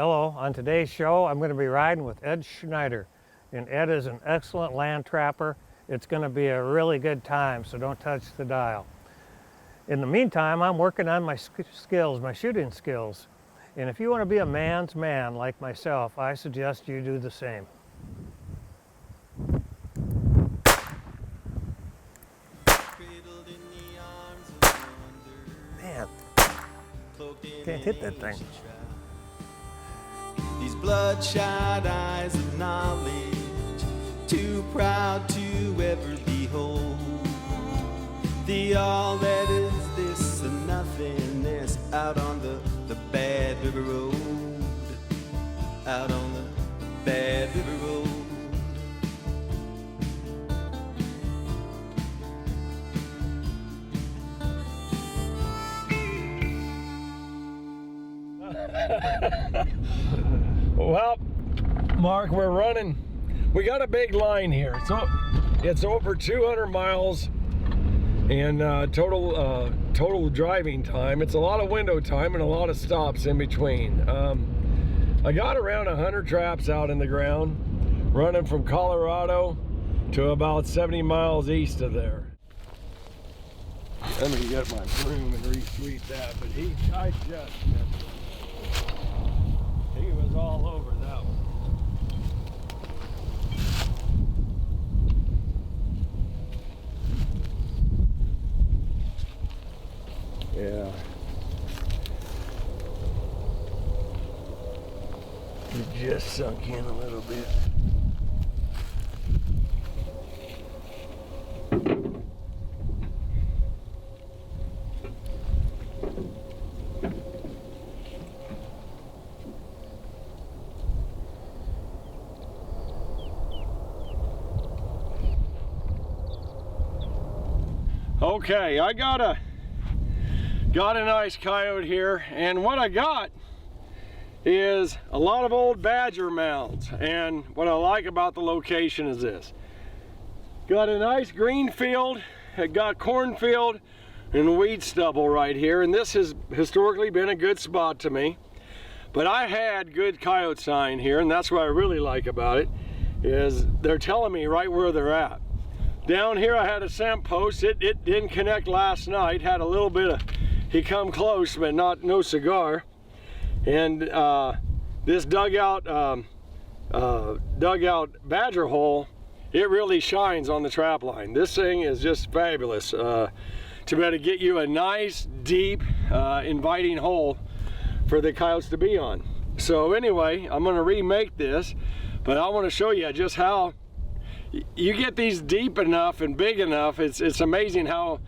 Hello, on today's show I'm going to be riding with Ed Schneider, and Ed is an excellent land trapper. It's going to be a really good time, so don't touch the dial. In the meantime, I'm working on my skills, my shooting skills, and if you want to be a man's man like myself, I suggest you do the same. Man, can't hit that thing. These bloodshot eyes of knowledge, too proud to ever behold the all that is this and nothingness out on the bad river road, out on the bad river road. Well, Mark, we're running. We got a big line here. So it's over 200 miles and total driving time. It's a lot of window time and a lot of stops in between. I got around 100 traps out in the ground, running from Colorado to about 70 miles east of there. Let me get my broom and re-sweep that, but I just missed it. He was all over that one. Yeah. It just sunk in a little bit. Okay, I got a nice coyote here, and what I got is a lot of old badger mounds. And what I like about the location is this: got a nice green field, it got cornfield and weed stubble right here, and this has historically been a good spot to me. But I had good coyote sign here, and that's what I really like about it, is they're telling me right where they're at. Down here I had a scent post. It didn't connect last night. Had a little bit of, he come close, but no cigar. And this dugout badger hole, it really shines on the trap line. This thing is just fabulous to be able to get you a nice, deep, inviting hole for the coyotes to be on. So anyway, I'm going to remake this, but I want to show you just how you get these deep enough and big enough. It's amazing how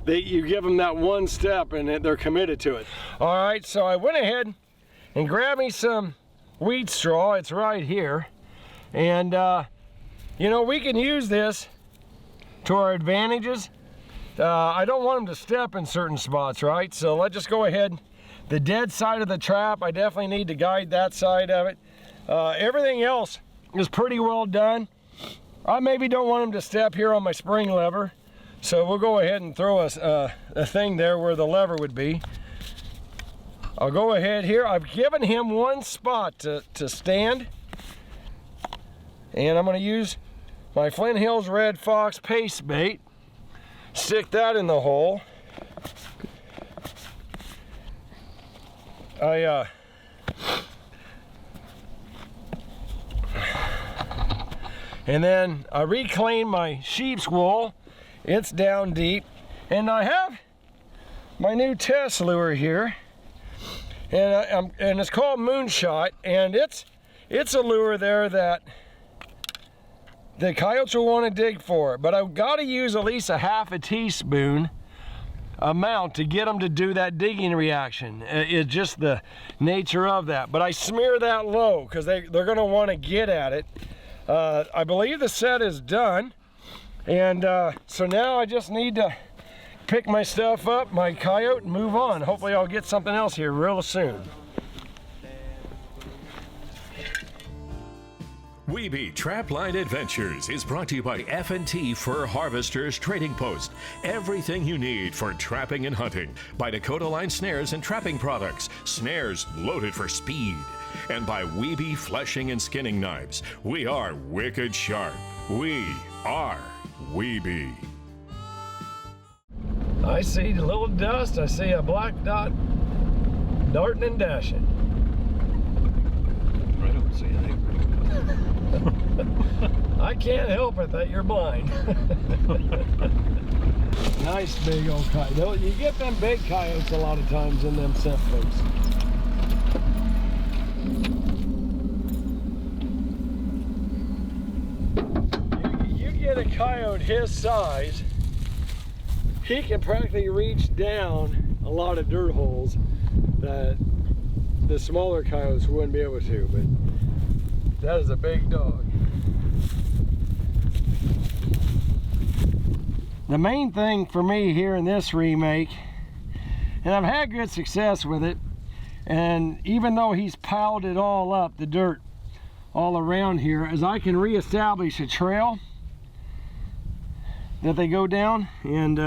you give them that one step and they're committed to it. All right, so I went ahead and grabbed me some wheat straw. It's right here. And you know, we can use this to our advantages. I don't want them to step in certain spots, right? So let's just go ahead. The dead side of the trap, I definitely need to guide that side of it. Everything else is pretty well done. I maybe don't want them to step here on my spring lever, so we'll go ahead and throw a thing there where the lever would be. I'll go ahead here. I've given him one spot to stand, and I'm going to use my Flint Hills Red Fox paste bait, stick that in the hole. And then I reclaim my sheep's wool. It's down deep. And I have my new test lure here. And it's called Moonshot. And it's a lure there that the coyotes will want to dig for. But I've got to use at least a half a teaspoon amount to get them to do that digging reaction. It's just the nature of that. But I smear that low because they're going to want to get at it. I believe the set is done, and so now I just need to pick my stuff up, my coyote, and move on. Hopefully I'll get something else here real soon. Wiebe Trapline Adventures is brought to you by F&T Fur Harvesters Trading Post. Everything you need for trapping and hunting. By Dakota Line Snares and Trapping Products. Snares loaded for speed. And by Wiebe Fleshing and Skinning Knives, we are wicked sharp. We are Wiebe. I see the little dust. I see a black dot darting and dashing. I don't see anything. I can't help it that you're blind. Nice big old coyote. You get them big coyotes a lot of times in them scent books. You get a coyote his size, he can practically reach down a lot of dirt holes that the smaller coyotes wouldn't be able to, but that is a big dog. The main thing for me here in this remake, and I've had good success with it, and even though he's piled it all up, the dirt all around here, is I can reestablish a trail that they go down, and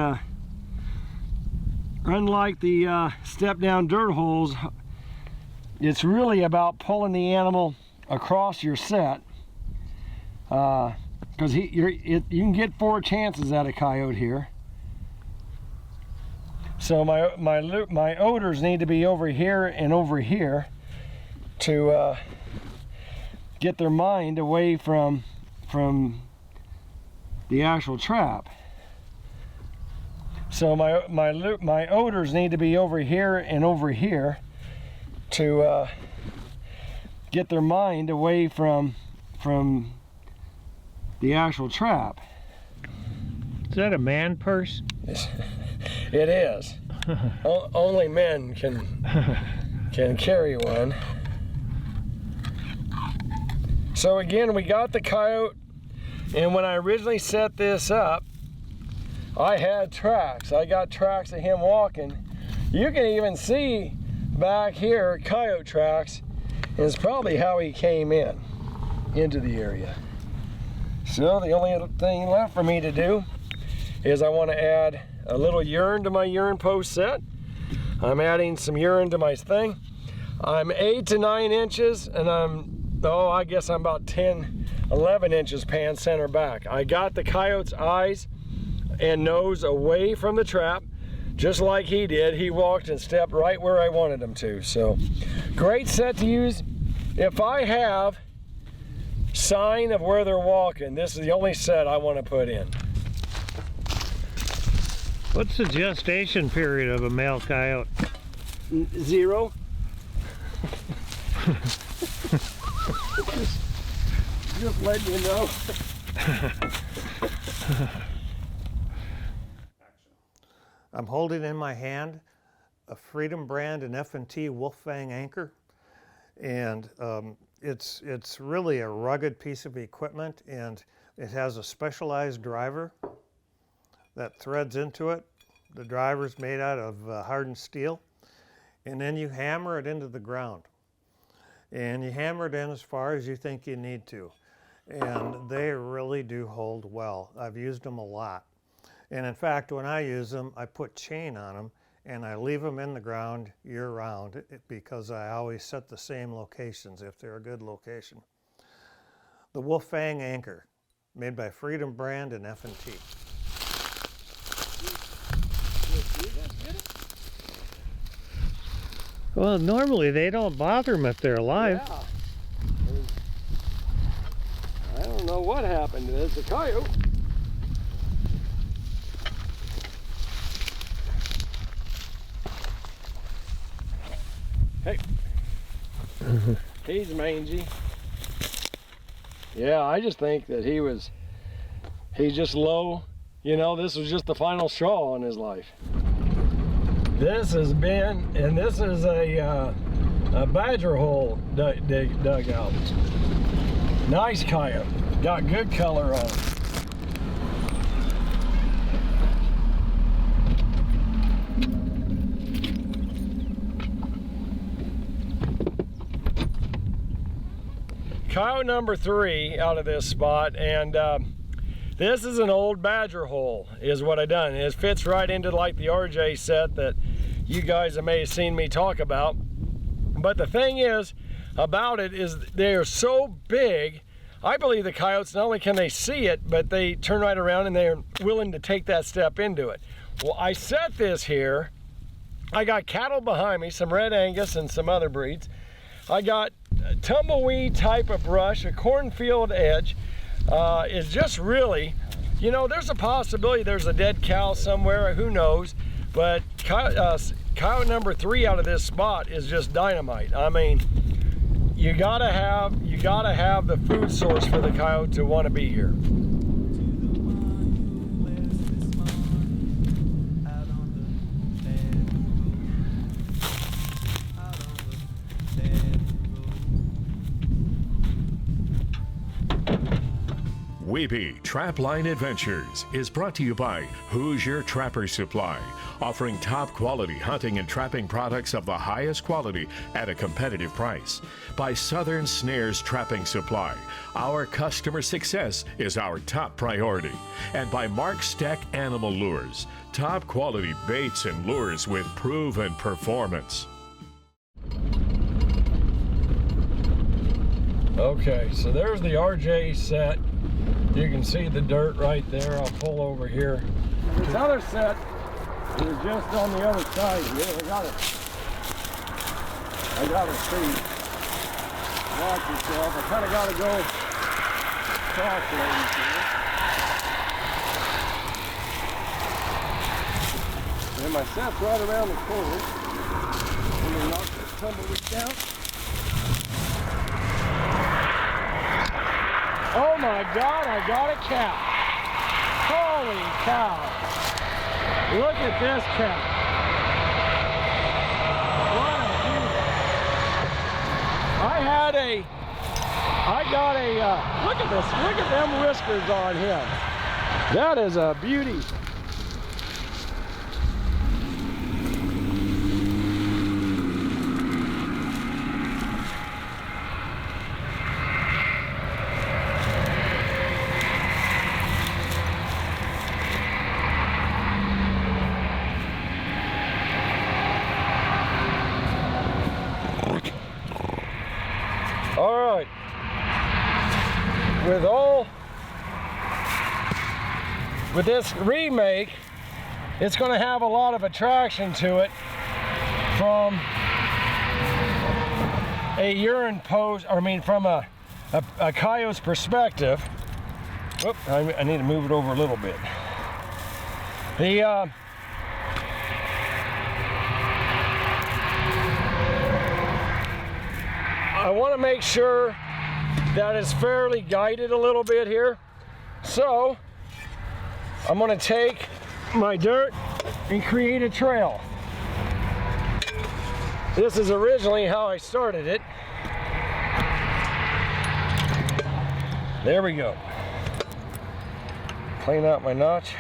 unlike the step down dirt holes, it's really about pulling the animal across your set, because you can get 4 chances at a coyote here. So my odors need to be over here and over here to get their mind away from the actual trap. So my odors need to be over here and over here to get their mind away from the actual trap. Is that a man purse? It is. Only men can carry one. So again, we got the coyote, and when I originally set this up, I had tracks. I got tracks of him walking. You can even see back here coyote tracks, and it's probably how he came into the area. So the only thing left for me to do is I want to add a little urine to my urine post set. I'm adding some urine to my thing. I'm 8 to 9 inches, and I guess I'm about 10, 11 inches pan center back. I got the coyote's eyes and nose away from the trap, just like he did. He walked and stepped right where I wanted him to. So great set to use. If I have sign of where they're walking, this is the only set I want to put in. What's the gestation period of a male coyote? 0. just letting you know. I'm holding in my hand a Freedom brand and F&T Wolfang anchor, and it's really a rugged piece of equipment, and it has a specialized driver that threads into it. The driver's made out of hardened steel, and then you hammer it into the ground, and you hammer it in as far as you think you need to, and they really do hold well. I've used them a lot, and in fact, when I use them, I put chain on them and I leave them in the ground year-round because I always set the same locations if they're a good location. The Wolfang anchor, made by Freedom brand and F&T. Well, normally they don't bother them if they're alive. Yeah. I don't know what happened to this. A coyote. Hey. He's mangy. Yeah, I just think that he's just low. You know, this was just the final straw in his life. This has been, and this is a badger hole dug out. Nice coyote, got good color on it. Coyote number 3 out of this spot, and this is an old badger hole is what I done. It fits right into like the RJ set that you guys may have seen me talk about. But the thing is, about it is they are so big. I believe the coyotes, not only can they see it, but they turn right around and they're willing to take that step into it. Well, I set this here. I got cattle behind me, some Red Angus and some other breeds. I got a tumbleweed type of brush, a cornfield edge. Is just really, you know, there's a possibility there's a dead cow somewhere, who knows, but coyote number 3 out of this spot is just dynamite. I mean, you gotta have the food source for the coyote to want to be here. Wiebe Trapline Adventures is brought to you by Hoosier Trapper Supply, offering top quality hunting and trapping products of the highest quality at a competitive price. By Southern Snares Trapping Supply, our customer success is our top priority. And by Mark Steck Animal Lures, top quality baits and lures with proven performance. Okay, so there's the RJ set. You can see the dirt right there. I'll pull over here. This other set is just on the other side here. I gotta see. Watch yourself. I kind of gotta go crossways here. And my set's right around the corner. I'm gonna knock this tumbleweed down. Oh my God, I got a cow. Holy cow. Look at this cow. What a beauty. Look at this, look at them whiskers on him. That is a beauty. All right, with this remake, it's going to have a lot of attraction to it from a urine post, from a coyote's perspective. Whoop, I need to move it over a little bit. I want to make sure that it's fairly guided a little bit here. So I'm going to take my dirt and create a trail. This is originally how I started it. There we go. Clean out my notch.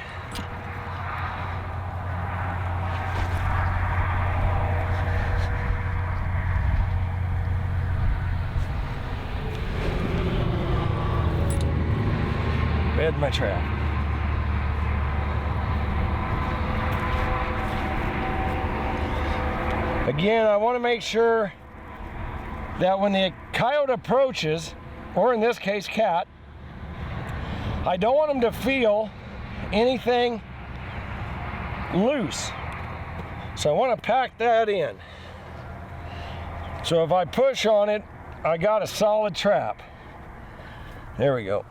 Bed my trap. Again, I want to make sure that when the coyote approaches, or in this case cat, I don't want him to feel anything loose. So I want to pack that in. So if I push on it, I got a solid trap. There we go.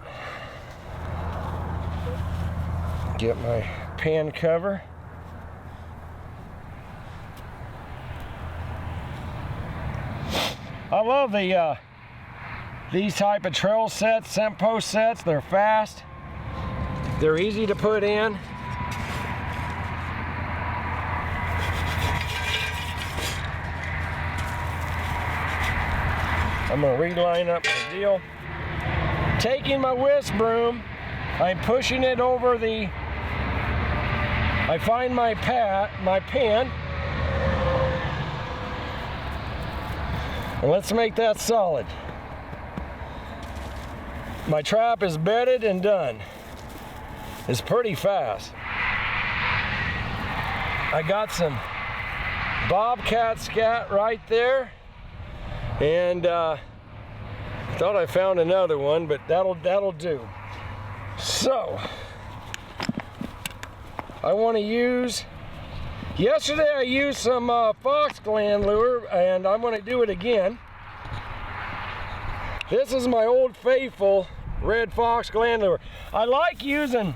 Get my pan cover. I love these type of trail sets, scent post sets. They're fast. They're easy to put in. I'm going to reline up my deal. Taking my whisk broom, I'm pushing it over I find my pan, and let's make that solid. My trap is bedded and done. It's pretty fast. I got some bobcat scat right there. And thought I found another one, but that'll do. So I want to use. Yesterday I used some fox gland lure, and I'm going to do it again. This is my old faithful red fox gland lure. I like using.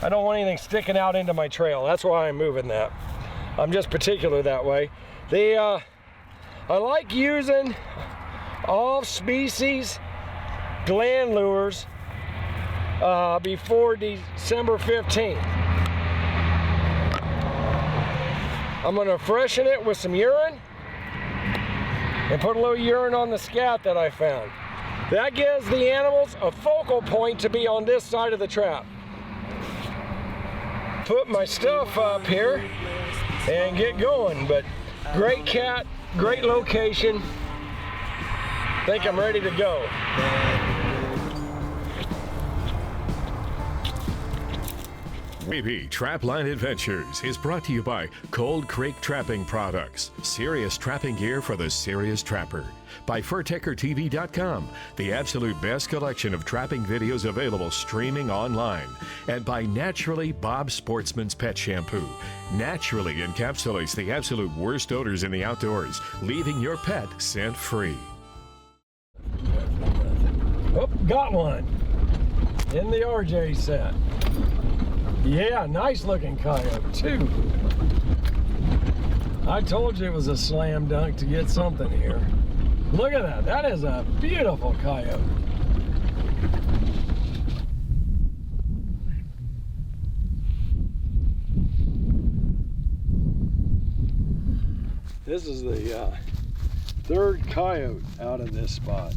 I don't want anything sticking out into my trail. That's why I'm moving that. I'm just particular that way. I like using off-species gland lures before December 15th. I'm going to freshen it with some urine and put a little urine on the scat that I found. That gives the animals a focal point to be on this side of the trap. Put my stuff up here and get going, but great cat, great location. Think I'm ready to go. Wiebe Trapline Adventures is brought to you by Cold Creek Trapping Products, serious trapping gear for the serious trapper. By FurTeckerTV.com, the absolute best collection of trapping videos available streaming online. And by Naturally Bob Sportsman's Pet Shampoo. Naturally encapsulates the absolute worst odors in the outdoors, leaving your pet scent-free. Oh, got one in the RJ set. Yeah, nice looking coyote too. I told you it was a slam dunk to get something here. Look at that, that is a beautiful coyote. This is the third coyote out of this spot.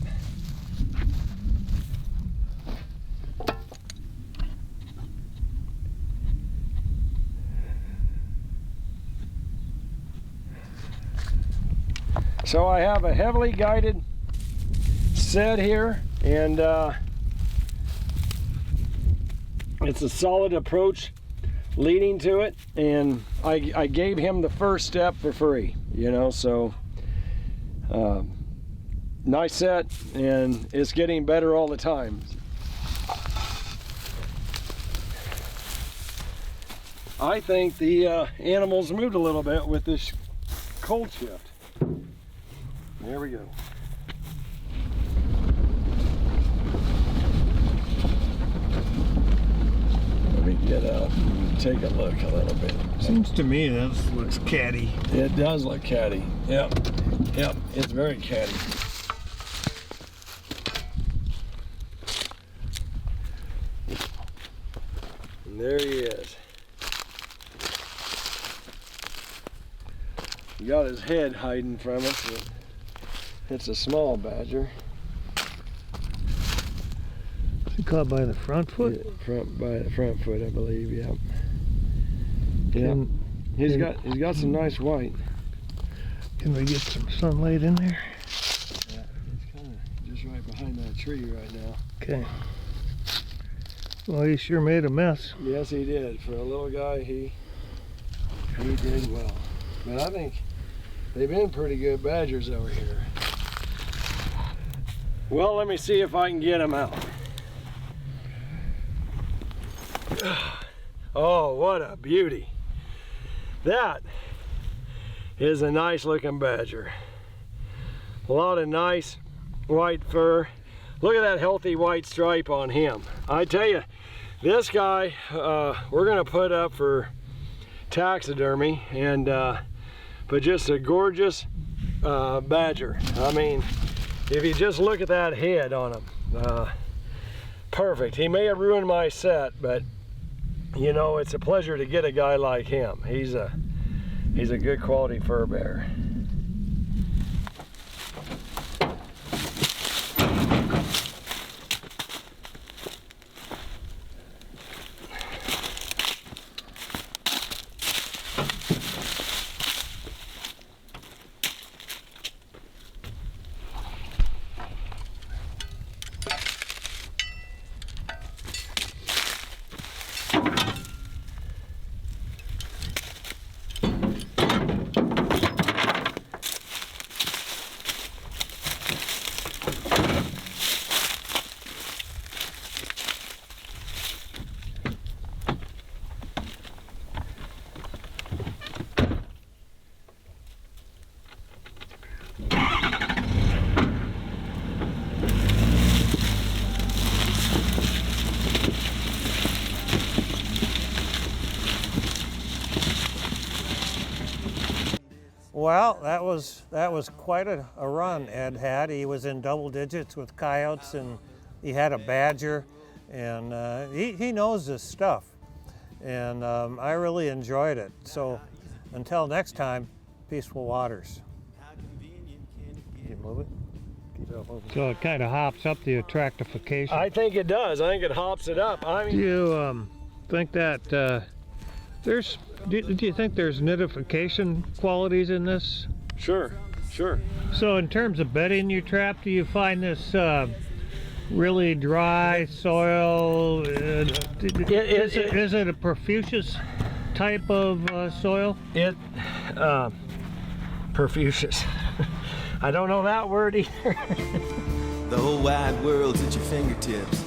So I have a heavily guided set here, and it's a solid approach leading to it, and I gave him the first step for free, you know, so nice set, and it's getting better all the time. I think the animals moved a little bit with this cold shift. There we go. Let me get up and take a look a little bit. Seems to me this looks catty. It does look catty. Yep. Yep, it's very catty. And there he is. He got his head hiding from us. It's a small badger. Is he caught by the front foot? Yeah, by the front foot, I believe. Yep. Yeah. He's got some nice white. Can we get some sunlight in there? Yeah, it's kind of just right behind that tree right now. Okay. Well, he sure made a mess. Yes, he did. For a little guy, he did well. But I think they've been pretty good badgers over here. Well, let me see if I can get him out. Oh, what a beauty. That is a nice looking badger. A lot of nice white fur. Look at that healthy white stripe on him. I tell you, this guy we're gonna put up for taxidermy, and but just a gorgeous badger. I mean, if you just look at that head on him, perfect. He may have ruined my set, but you know, it's a pleasure to get a guy like him. He's a good quality fur bearer. Well, that was quite a run Ed had. He was in double digits with coyotes, and he had a badger, and he knows this stuff. And I really enjoyed it. So until next time, peaceful waters. Can you move it? So it kind of hops up the attractification. I think it does. I think it hops it up. I mean, Do you think that do you think there's nidification qualities in this? sure. So in terms of bedding your trap, do you find this really dry soil? Is it a profuse type of soil? Profuse. I don't know that word either. The whole wide world's at your fingertips.